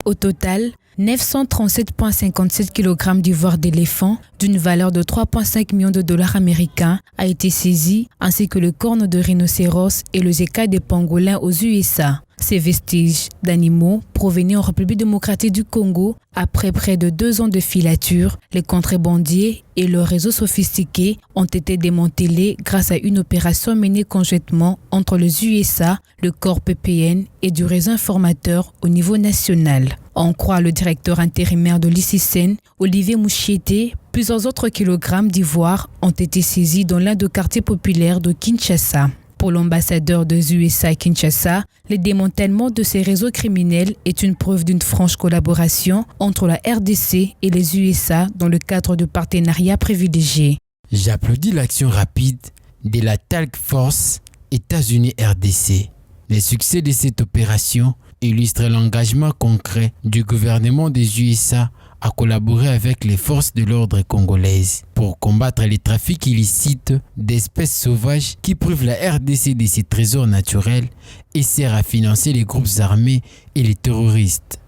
Au total, 937,57 kg d'ivoire d'éléphant d'une valeur de 3,5 millions de dollars américains a été saisi, ainsi que le corne de rhinocéros et les écailles de pangolin aux USA. Ces vestiges d'animaux provenaient en République démocratique du Congo. Après près de 2 ans de filature, les contrebandiers et leurs réseaux sophistiqués ont été démantelés grâce à une opération menée conjointement entre les USA, le corps PPN et du réseau informateur au niveau national. En croit le directeur intérimaire de l'ICCN, Olivier Mouchiete, plusieurs autres kilogrammes d'ivoire ont été saisis dans l'un des quartiers populaires de Kinshasa. Pour l'ambassadeur des USA à Kinshasa, le démantèlement de ces réseaux criminels est une preuve d'une franche collaboration entre la RDC et les USA dans le cadre de partenariats privilégiés. J'applaudis l'action rapide de la Task Force États-Unis-RDC. Les succès de cette opération illustrent l'engagement concret du gouvernement des USA à collaborer avec les forces de l'ordre congolaises pour combattre les trafics illicites d'espèces sauvages qui privent la RDC de ses trésors naturels et sert à financer les groupes armés et les terroristes.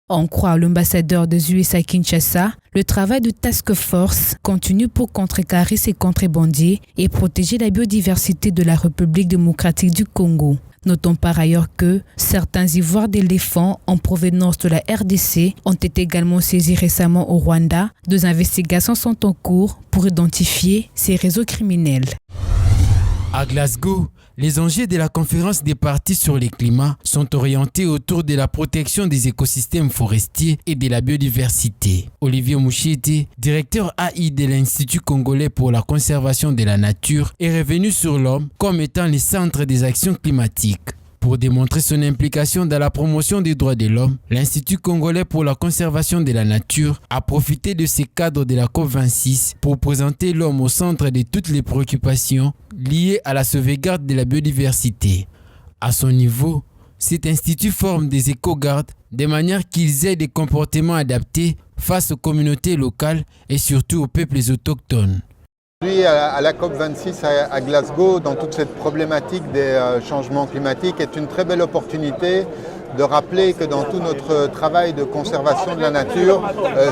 En croit l'ambassadeur des USA à Kinshasa, le travail de Task Force continue pour contrecarrer ces contrebandiers et protéger la biodiversité de la République démocratique du Congo. Notons par ailleurs que certains ivoires d'éléphants en provenance de la RDC ont été également saisis récemment au Rwanda. 2 investigations sont en cours pour identifier ces réseaux criminels. À Glasgow, les enjeux de la conférence des parties sur le climat sont orientés autour de la protection des écosystèmes forestiers et de la biodiversité. Olivier Mouchiete, directeur AI de l'Institut congolais pour la conservation de la nature, est revenu sur l'homme comme étant le centre des actions climatiques. Pour démontrer son implication dans la promotion des droits de l'homme, l'Institut congolais pour la conservation de la nature a profité de ce cadre de la COP26 pour présenter l'homme au centre de toutes les préoccupations liées à la sauvegarde de la biodiversité. À son niveau, cet institut forme des éco-gardes de manière qu'ils aient des comportements adaptés face aux communautés locales et surtout aux peuples autochtones. Aujourd'hui, à la COP26 à Glasgow, dans toute cette problématique des changements climatiques, est une très belle opportunité de rappeler que dans tout notre travail de conservation de la nature,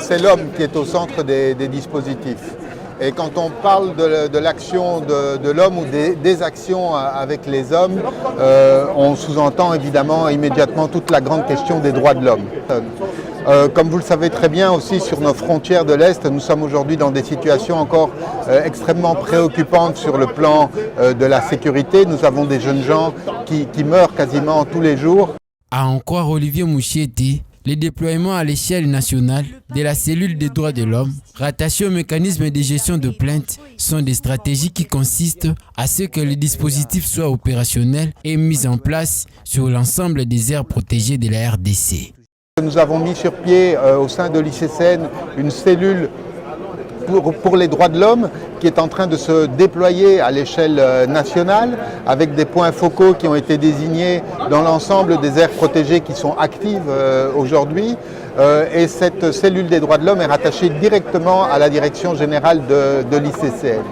c'est l'homme qui est au centre des dispositifs. Et quand on parle de l'action de l'homme ou des actions avec les hommes, on sous-entend évidemment immédiatement toute la grande question des droits de l'homme. Comme vous le savez très bien aussi, sur nos frontières de l'Est, nous sommes aujourd'hui dans des situations encore extrêmement préoccupantes sur le plan de la sécurité. Nous avons des jeunes gens qui meurent quasiment tous les jours. À en croire Olivier Mouchiete, le déploiement à l'échelle nationale de la cellule des droits de l'homme, rattachée au mécanisme de gestion de plaintes, sont des stratégies qui consistent à ce que le dispositif soit opérationnel et mis en place sur l'ensemble des aires protégées de la RDC. Nous avons mis sur pied au sein de l'ICCN une cellule pour les droits de l'homme qui est en train de se déployer à l'échelle nationale avec des points focaux qui ont été désignés dans l'ensemble des aires protégées qui sont actives aujourd'hui. Et cette cellule des droits de l'homme est rattachée directement à la direction générale de l'ICCN.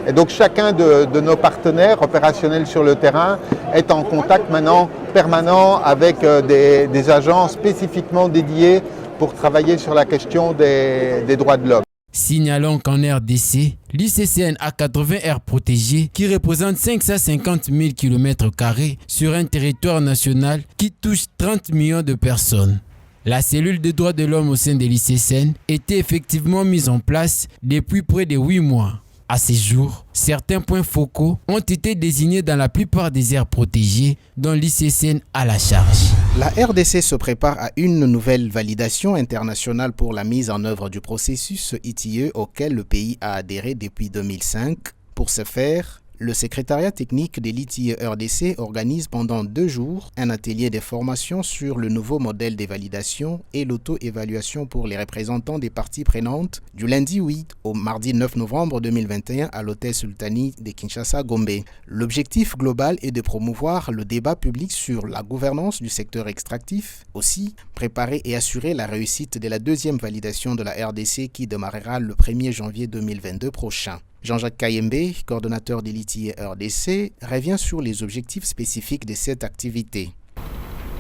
Et donc chacun de nos partenaires opérationnels sur le terrain est en contact maintenant permanent avec des agents spécifiquement dédiés pour travailler sur la question des droits de l'homme. Signalons qu'en RDC, l'ICCN a 80 aires protégées qui représentent 550 000 km² sur un territoire national qui touche 30 millions de personnes. La cellule des droits de l'homme au sein de l'ICCN était effectivement mise en place depuis près de 8 mois. À ce jour, certains points focaux ont été désignés dans la plupart des aires protégées dont l'ICCN a la charge. La RDC se prépare à une nouvelle validation internationale pour la mise en œuvre du processus ITIE auquel le pays a adhéré depuis 2005. Pour ce faire, le secrétariat technique de l'ITIE RDC organise pendant 2 jours un atelier de formation sur le nouveau modèle de validation et l'auto-évaluation pour les représentants des parties prenantes du lundi 8 au mardi 9 novembre 2021 à l'hôtel Sultani de Kinshasa-Gombe. L'objectif global est de promouvoir le débat public sur la gouvernance du secteur extractif, aussi préparer et assurer la réussite de la 2e validation de la RDC qui démarrera le 1er janvier 2022 prochain. Jean-Jacques Kayembe, coordonnateur de l'ITIE RDC, revient sur les objectifs spécifiques de cette activité.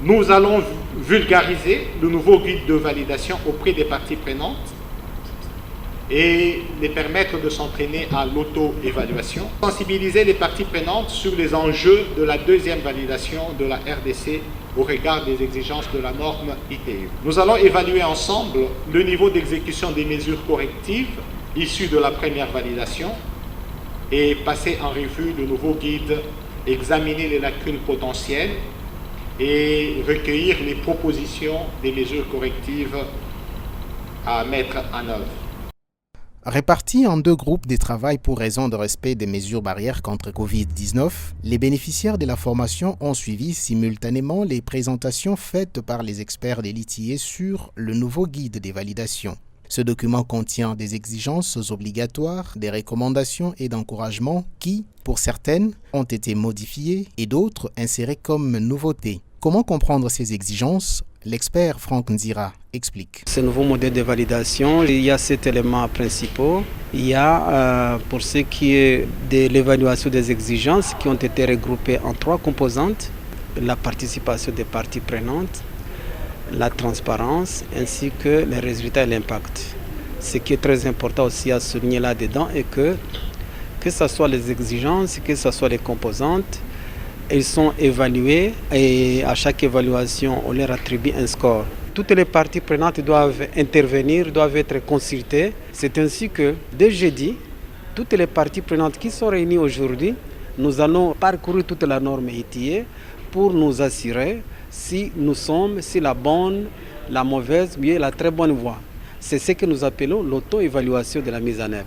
Nous allons vulgariser le nouveau guide de validation auprès des parties prenantes et les permettre de s'entraîner à l'auto-évaluation. Sensibiliser les parties prenantes sur les enjeux de la deuxième validation de la RDC au regard des exigences de la norme ITU. Nous allons évaluer ensemble le niveau d'exécution des mesures correctives issues de la première validation et passer en revue le nouveau guide, examiner les lacunes potentielles et recueillir les propositions des mesures correctives à mettre en œuvre. Répartis en 2 groupes de travail pour raison de respect des mesures barrières contre Covid-19, les bénéficiaires de la formation ont suivi simultanément les présentations faites par les experts de l'ITIE sur le nouveau guide des validations. Ce document contient des exigences obligatoires, des recommandations et d'encouragements qui, pour certaines, ont été modifiées et d'autres insérées comme nouveautés. Comment comprendre ces exigences ? L'expert Franck Nzira explique. Ce nouveau modèle de validation, il y a 7 éléments principaux. Il y a, pour ce qui est de l'évaluation des exigences, qui ont été regroupées en 3 composantes, la participation des parties prenantes, la transparence, ainsi que les résultats et l'impact. Ce qui est très important aussi à souligner là-dedans est que ce soit les exigences, que ce soit les composantes, elles sont évaluées et à chaque évaluation, on leur attribue un score. Toutes les parties prenantes doivent intervenir, doivent être consultées. C'est ainsi que, dès jeudi, toutes les parties prenantes qui sont réunies aujourd'hui, nous allons parcourir toute la norme ITIE pour nous assurer si nous sommes sur la bonne, la mauvaise, bien la très bonne voie. C'est ce que nous appelons l'auto-évaluation de la mise en œuvre.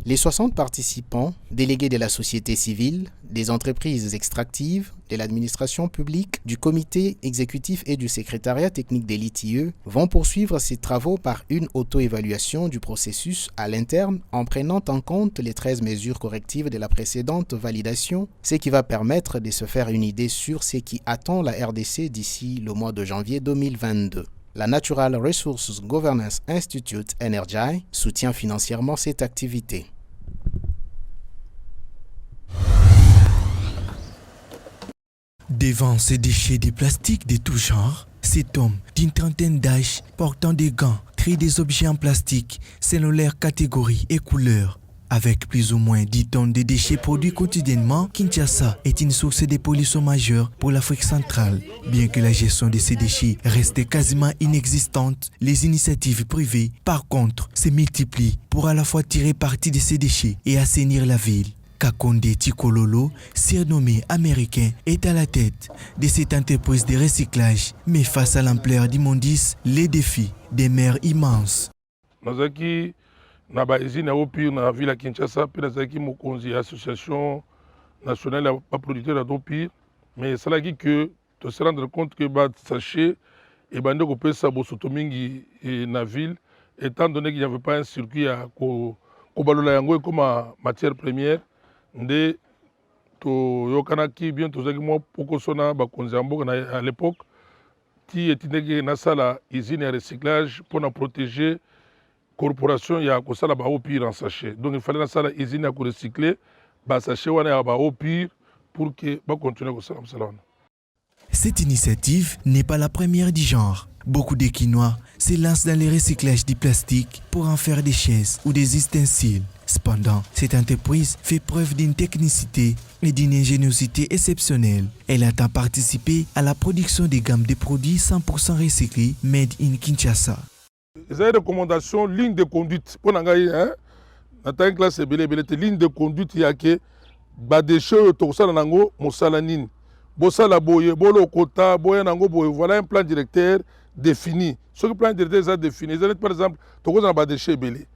Les 60 participants, délégués de la société civile, des entreprises extractives, de l'administration publique, du comité exécutif et du secrétariat technique de l'ITIE vont poursuivre ces travaux par une auto-évaluation du processus à l'interne en prenant en compte les 13 mesures correctives de la précédente validation, ce qui va permettre de se faire une idée sur ce qui attend la RDC d'ici le mois de janvier 2022. La Natural Resources Governance Institute, NRGI, soutient financièrement cette activité. Devant ces déchets de plastique de tout genre, cet homme d'une trentaine d'âge, portant des gants, trie des objets en plastique selon leur catégorie et couleur. Avec plus ou moins 10 tonnes de déchets produits quotidiennement, Kinshasa est une source de pollution majeure pour l'Afrique centrale. Bien que la gestion de ces déchets reste quasiment inexistante, les initiatives privées, par contre, se multiplient pour à la fois tirer parti de ces déchets et assainir la ville. Kakonde Tikololo, surnommé américain, est à la tête de cette entreprise de recyclage. Mais face à l'ampleur d'immondices, les défis demeurent immenses. Na baizine opi na ville à Kinshasa pe nazaki mokonzi association nationale ya producteur d'opi mais salaki que to se rendre compte que ba sachet et bande ko pesa bosoto mingi na ville étant donné qu'il n'y avait pas un circuit à ko balola yango comme matière première nde to yokanaki bien to zaki mo poko sona ba konzambo à l'époque qui était na sala usine de recyclage pour na protéger corporation ya kosala ba au pire en sachet. Donc il fallait ça la usine à recycler ba sachet wana ya ba au pire pour que ba continuer kosala ça. Cette initiative n'est pas la première du genre. Beaucoup de Quinois se lancent dans le recyclage du plastique pour en faire des chaises ou des ustensiles. Cependant, cette entreprise fait preuve d'une technicité et d'une ingéniosité exceptionnelle. Elle entend participer à la production des gammes de produits 100% recyclés made in Kinshasa. Les recommandations, ligne de conduite. Pour n'engager, dans une classe ligne de conduite, il y a que les déchets toxales nango mosalanine. Bosala boye, bolo kota, boye nango boye. Voilà un plan directeur défini. Ce plan directeur est défini. Par exemple, toxales na déchets belé.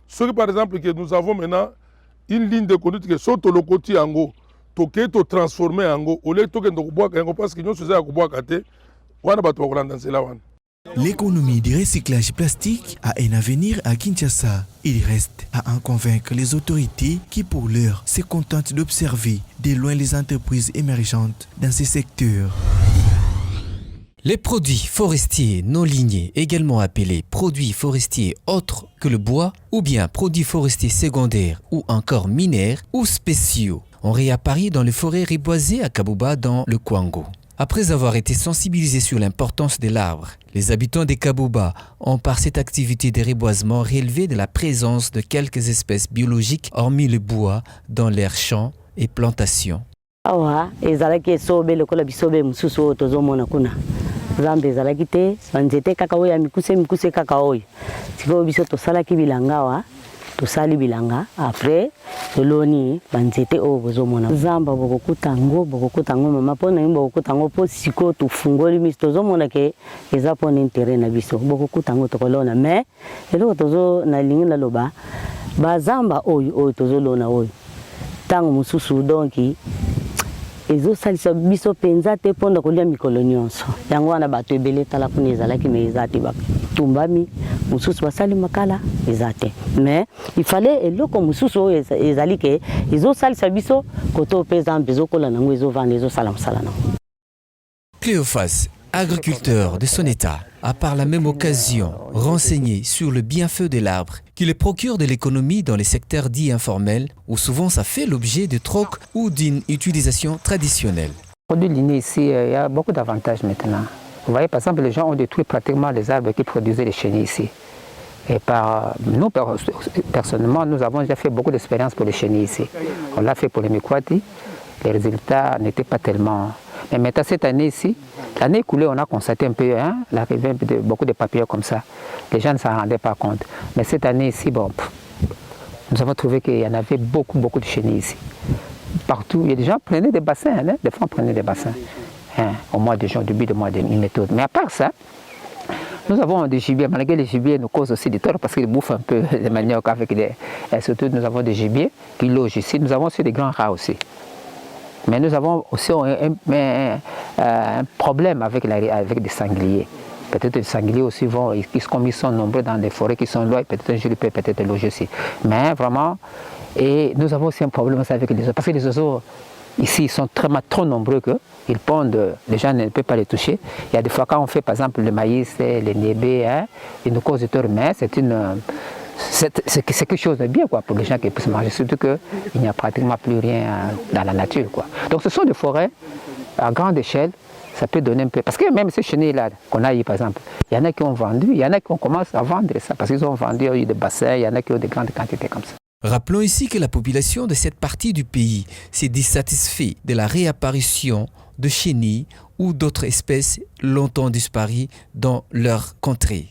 Ce que par exemple que nous avons maintenant une ligne de conduite qui saute le côté ango, toke to transformer ango. Au lieu toke ndoko bois ango parce que nous faisons ko bois kate. Wana ba to ko dans la wana. L'économie du recyclage plastique a un avenir à Kinshasa. Il reste à en convaincre les autorités qui, pour l'heure, se contentent d'observer de loin les entreprises émergentes dans ces secteurs. Les produits forestiers non lignés, également appelés produits forestiers autres que le bois, ou bien produits forestiers secondaires ou encore minaires ou spéciaux, ont réapparu dans les forêts reboisées à Kabuba dans le Kwango. Après avoir été sensibilisés sur l'importance de l'arbre, les habitants des Kabuba ont par cette activité de reboisement relevé de la présence de quelques espèces biologiques hormis le bois dans leurs champs et plantations. Awa ezalaki esobe lokola bisobe mususu oyo tozomona kuna Nzambe ezalaki te banzete kaka oyo ya mikuse kaka oyo sikoyo biso tosalaki bilanga awa tosali bilanga après toloni banzete oyo bozomona zamba bokokuta ngo mama mpona ye bokokuta ngo mpo sikoyo tofungoli miso tozomona ke eza mpona intere na biso bokokuta ngo tokolona mais eloko tozo nalingi naloba bazamba oyo tozolona oyo ntango mosusu donki ezosalisa biso penza te mpona kolia mikolo nyonso yango wana bato ebele tala kuna ezalaki me eza te batumbami mosusu basali makala eza te mais ifale eloko mosusu oyo ezali ke ezosalisa biso koto mpe zambe ezokola nango ezovanda ezosala mosala nango. Cléophas, agriculteur de son état, a par la même occasion renseigné sur le bienfait de l'arbre qui le procure de l'économie dans les secteurs dits informels où souvent ça fait l'objet de troc ou d'une utilisation traditionnelle. Produire ligné ici, il y a beaucoup d'avantages maintenant. Vous voyez, par exemple, les gens ont détruit pratiquement les arbres qui produisaient les chenilles ici. Et nous, personnellement, nous avons déjà fait beaucoup d'expériences pour les chenilles ici. On l'a fait pour les mikwati, les résultats n'étaient pas tellement... Mais maintenant, cette année ici, l'année écoulée, on a constaté un peu l'arrivée de beaucoup de papillons comme ça. Les gens ne s'en rendaient pas compte. Mais cette année ici, bon, nous avons trouvé qu'il y en avait beaucoup de chenilles ici. Partout, il y a des gens qui prenaient des bassins, des fois on prenait des bassins. Au mois de juin, au début du mois de mi-méthode. Mais à part ça, nous avons des gibiers, malgré les gibiers nous causent aussi des torts parce qu'ils bouffent un peu les maniocs avec et surtout nous avons des gibiers qui logent ici. Nous avons aussi des grands rats aussi. Mais nous avons aussi un problème avec des sangliers. Peut-être les sangliers aussi comme ils sont nombreux dans des forêts qui sont loin, peut-être un jour ils peuvent peut-être loger aussi. Mais vraiment, et nous avons aussi un problème avec les oiseaux. Parce que les oiseaux, ici, ils sont trop nombreux qu'ils pondent, les gens ne peuvent pas les toucher. Il y a des fois quand on fait par exemple le maïs, les niébés, ils nous causent des torts, mais c'est quelque chose de bien pour les gens qui puissent manger, surtout qu'il n'y a pratiquement plus rien dans la nature. Donc ce sont des forêts à grande échelle, ça peut donner un peu... Parce que même ces chenilles-là qu'on a eu par exemple, il y en a qui ont vendu, il y en a qui ont commencé à vendre ça, parce qu'ils ont vendu des bassins, il y en a qui ont des grandes quantités comme ça. Rappelons ici que la population de cette partie du pays s'est dissatisfaite de la réapparition de chenilles ou d'autres espèces longtemps disparues dans leur contrée.